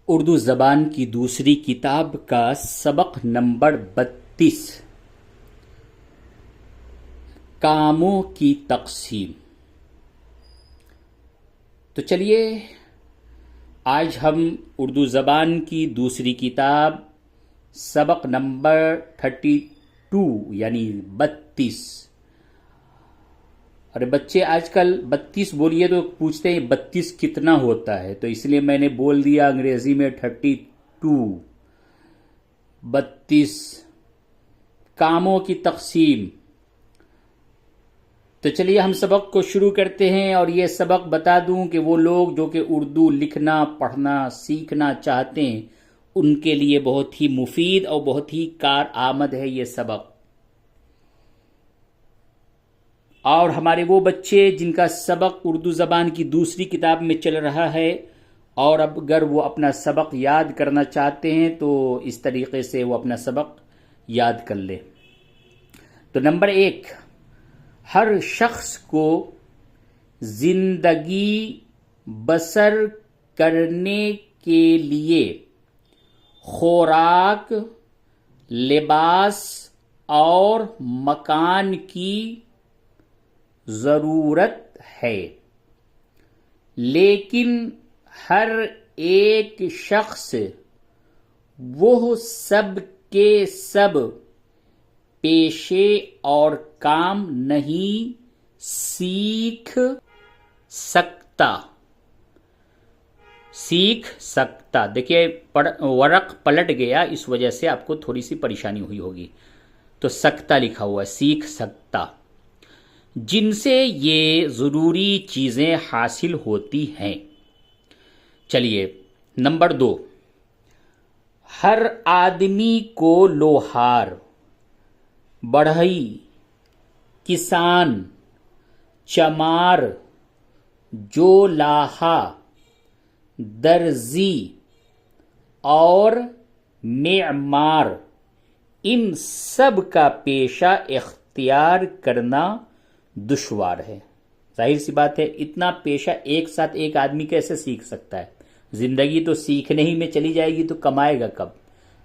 اردو زبان کی دوسری کتاب کا سبق نمبر 32 کاموں کی تقسیم۔ تو چلیے آج ہم اردو زبان کی دوسری کتاب سبق نمبر 32 یعنی 32۔ ارے بچے آج کل 32 بولیے تو پوچھتے ہیں 32 کتنا ہوتا ہے، تو اس لیے میں نے بول دیا انگریزی میں 32 32 کاموں کی تقسیم۔ تو چلیے ہم سبق کو شروع کرتے ہیں، اور یہ سبق بتا دوں کہ وہ لوگ جو کہ اردو لکھنا پڑھنا سیکھنا چاہتے ہیں ان کے لیے بہت ہی مفید اور بہت ہی کارآمد ہے یہ سبق۔ اور ہمارے وہ بچے جن کا سبق اردو زبان کی دوسری کتاب میں چل رہا ہے، اور اب اگر وہ اپنا سبق یاد کرنا چاہتے ہیں تو اس طریقے سے وہ اپنا سبق یاد کر لیں۔ تو نمبر 1، ہر شخص کو زندگی بسر کرنے کے لیے خوراک، لباس اور مکان کی ضرورت ہے، لیکن ہر ایک شخص وہ سب کے سب پیشے اور کام نہیں سیکھ سکتا۔ دیکھیے ورق پلٹ گیا، اس وجہ سے آپ کو تھوڑی سی پریشانی ہوئی ہوگی، تو سکتا لکھا ہوا ہے، سیکھ سکتا، جن سے یہ ضروری چیزیں حاصل ہوتی ہیں۔ چلیے نمبر 2، ہر آدمی کو لوہار، بڑھئی، کسان، چمار، جولاہا، درزی اور معمار، ان سب کا پیشہ اختیار کرنا دشوار ہے۔ ظاہر سی بات ہے، اتنا پیشہ ایک ساتھ ایک آدمی کیسے سیکھ سکتا ہے؟ زندگی تو سیکھنے ہی میں چلی جائے گی تو کمائے گا کب؟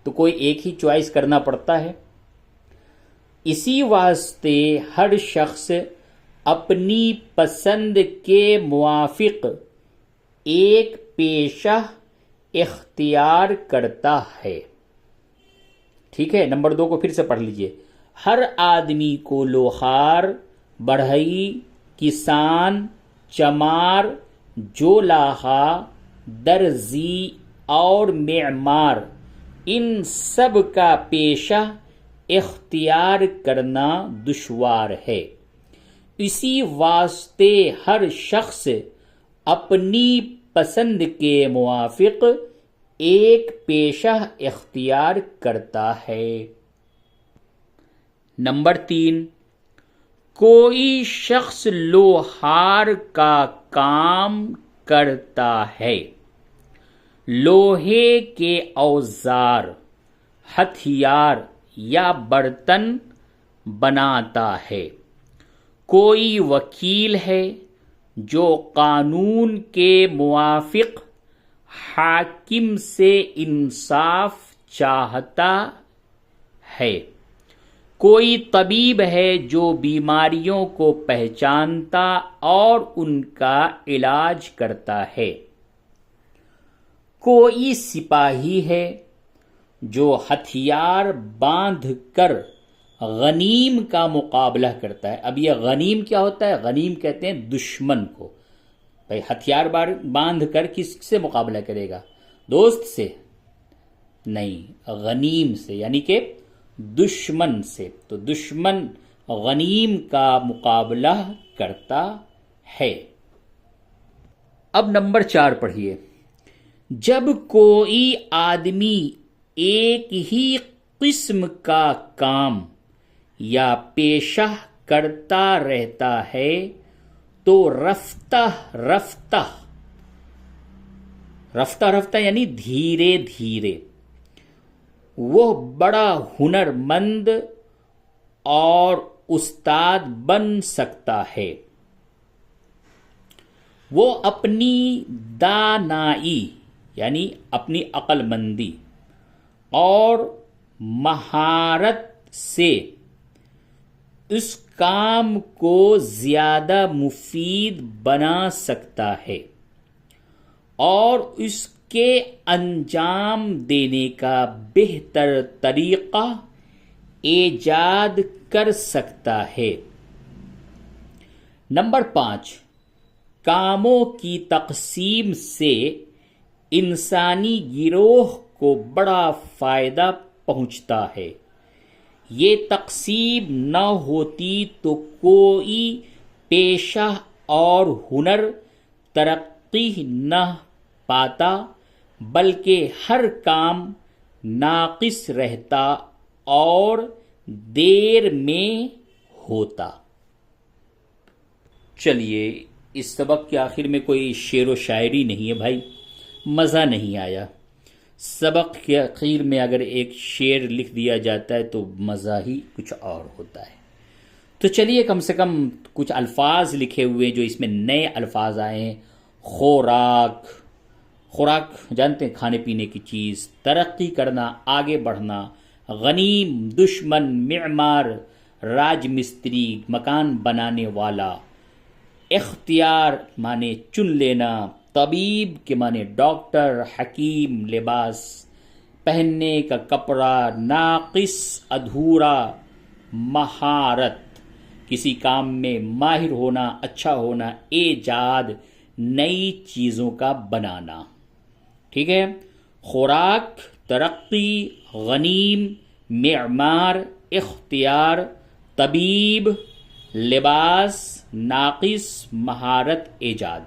تو کوئی ایک ہی چوائس کرنا پڑتا ہے۔ اسی واسطے ہر شخص اپنی پسند کے موافق ایک پیشہ اختیار کرتا ہے۔ ٹھیک ہے، نمبر 2 کو پھر سے پڑھ لیجئے۔ ہر آدمی کو لوہار، بڑھئی، کسان، چمار، جولاہا، درزی اور معمار، ان سب کا پیشہ اختیار کرنا دشوار ہے۔ اسی واسطے ہر شخص اپنی پسند کے موافق ایک پیشہ اختیار کرتا ہے۔ نمبر 3، کوئی شخص لوہار کا کام کرتا ہے، لوہے کے اوزار، ہتھیار یا برتن بناتا ہے۔ کوئی وکیل ہے جو قانون کے موافق حاکم سے انصاف چاہتا ہے۔ کوئی طبیب ہے جو بیماریوں کو پہچانتا اور ان کا علاج کرتا ہے۔ کوئی سپاہی ہے جو ہتھیار باندھ کر غنیم کا مقابلہ کرتا ہے۔ اب یہ غنیم کیا ہوتا ہے؟ غنیم کہتے ہیں دشمن کو۔ بھائی ہتھیار باندھ کر کس سے مقابلہ کرے گا؟ دوست سے نہیں، غنیم سے، یعنی کہ دشمن سے۔ تو دشمن غنیم کا مقابلہ کرتا ہے۔ اب نمبر 4 پڑھیے۔ جب کوئی آدمی ایک ہی قسم کا کام یا پیشہ کرتا رہتا ہے تو رفتہ رفتہ یعنی دھیرے دھیرے وہ بڑا ہنرمند اور استاد بن سکتا ہے۔ وہ اپنی دانائی یعنی اپنی عقل مندی اور مہارت سے اس کام کو زیادہ مفید بنا سکتا ہے اور اس کے انجام دینے کا بہتر طریقہ ایجاد کر سکتا ہے۔ نمبر 5، کاموں کی تقسیم سے انسانی گروہ کو بڑا فائدہ پہنچتا ہے۔ یہ تقسیم نہ ہوتی تو کوئی پیشہ اور ہنر ترقی نہ پاتا، بلکہ ہر کام ناقص رہتا اور دیر میں ہوتا۔ چلیے، اس سبق کے آخر میں کوئی شعر و شاعری نہیں ہے بھائی، مزہ نہیں آیا۔ سبق کے آخر میں اگر ایک شعر لکھ دیا جاتا ہے تو مزہ ہی کچھ اور ہوتا ہے۔ تو چلیے کم سے کم کچھ الفاظ لکھے ہوئے جو اس میں نئے الفاظ آئے ہیں۔ خوراک، خوراک جانتے ہیں، کھانے پینے کی چیز۔ ترقی کرنا، آگے بڑھنا۔ غنیم، دشمن، معمار، راج مستری، مکان بنانے والا۔ اختیار مانے چن لینا۔ طبیب کے معنی ڈاکٹر، حکیم، لباس پہننے کا کپڑا، ناقص ادھورا۔ مہارت کسی کام میں ماہر ہونا، اچھا ہونا۔ ایجاد نئی چیزوں کا بنانا۔ ٹھیک ہے، خوراک، ترقی، غنیم، معمار، اختیار، طبیب، لباس، ناقص، مہارت، ایجاد۔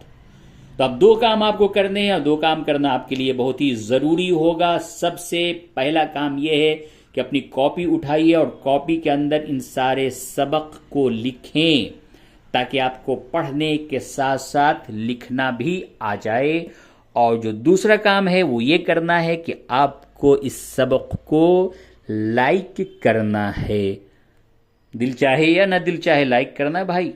تو اب 2 کام آپ کو کرنے ہیں، اور 2 کام کرنا آپ کے لیے بہت ہی ضروری ہوگا۔ سب سے پہلا کام یہ ہے کہ اپنی کاپی اٹھائیے اور کاپی کے اندر ان سارے سبق کو لکھیں، تاکہ آپ کو پڑھنے کے ساتھ ساتھ لکھنا بھی آ جائے۔ اور جو دوسرا کام ہے وہ یہ کرنا ہے کہ آپ کو اس سبق کو لائک کرنا ہے۔ دل چاہے یا نہ دل چاہے لائک کرنا ہے بھائی۔